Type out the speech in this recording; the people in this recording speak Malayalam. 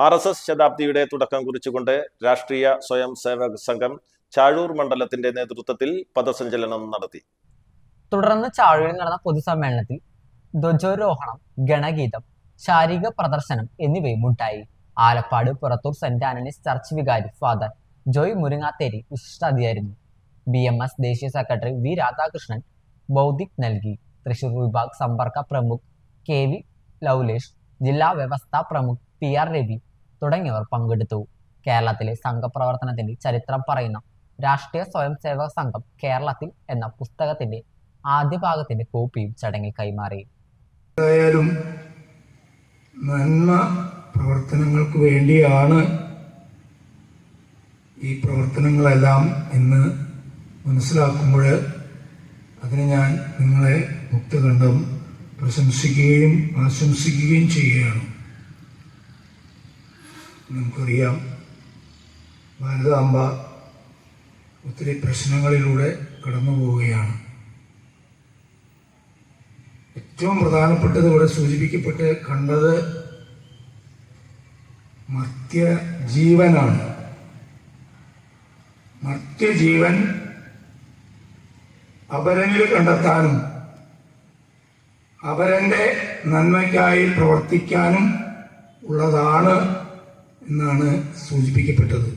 RSS ശതാബ്ദിയുടെ തുടക്കം കുറിച്ചുകൊണ്ട് രാഷ്ട്രീയ സ്വയം സേവക സംഘം ചാഴൂർ മണ്ഡലത്തിന്റെ നേതൃത്വത്തിൽ പദസഞ്ചലനം നടത്തി. തുടർന്ന് ചാഴൂരിൽ നടന്ന പൊതുസമ്മേളനത്തിൽ ധ്വജാരോഹണം, ഗണഗീതം, ശാരീരിക പ്രദർശനം എന്നിവയും ഉണ്ടായി. Alappad Purathur saint Antony's church വികാരി ഫാദർ ജോയ് മുരിങ്ങാത്തേരി വിശിഷ്ടാതിഥിയായിരുന്നു. BMS ദേശീയ സെക്രട്ടറി V രാധാകൃഷ്ണൻ ബൗദ്ധിക് നൽകി. തൃശൂർ വിഭാഗ് സമ്പർക്ക പ്രമുഖ് KV ലൗലേഷ്, ജില്ലാ വ്യവസ്ഥാ പ്രമുഖ് PR രവി തുടങ്ങിയവർ പങ്കെടുത്തു. കേരളത്തിലെ സംഘപ്രവർത്തനത്തിന്റെ ചരിത്രം പറയുന്ന രാഷ്ട്രീയ സ്വയം സേവക സംഘം കേരളത്തിൽ എന്ന പുസ്തകത്തിന്റെ ആദ്യ ഭാഗത്തിന്റെ കോപ്പിയും ചടങ്ങിൽ കൈമാറി. എന്തായാലും നന്മ പ്രവർത്തനങ്ങൾക്ക് വേണ്ടിയാണ് ഈ പ്രവർത്തനങ്ങളെല്ലാം എന്ന് മനസ്സിലാക്കുമ്പോൾ അതിന് ഞാൻ നിങ്ങളെ മുക്തകണ്ഠം പ്രശംസിക്കുകയും ആശംസിക്കുകയും ചെയ്യുകയാണ്. നമുക്കറിയാം, ഭാരതാംബ ഒത്തിരി പ്രശ്നങ്ങളിലൂടെ കടന്നു പോവുകയാണ്. ഏറ്റവും പ്രധാനപ്പെട്ടത് ഇവിടെ സൂചിപ്പിക്കപ്പെട്ട് കണ്ടത് മർത്യജീവനാണ്. മർത്യജീവൻ അപരനിൽ കണ്ടെത്താനും അവരൻ്റെ നന്മയ്ക്കായി പ്രവർത്തിക്കാനും ഉള്ളതാണ് എന്നാണ് സൂചിപ്പിക്കപ്പെട്ടത്.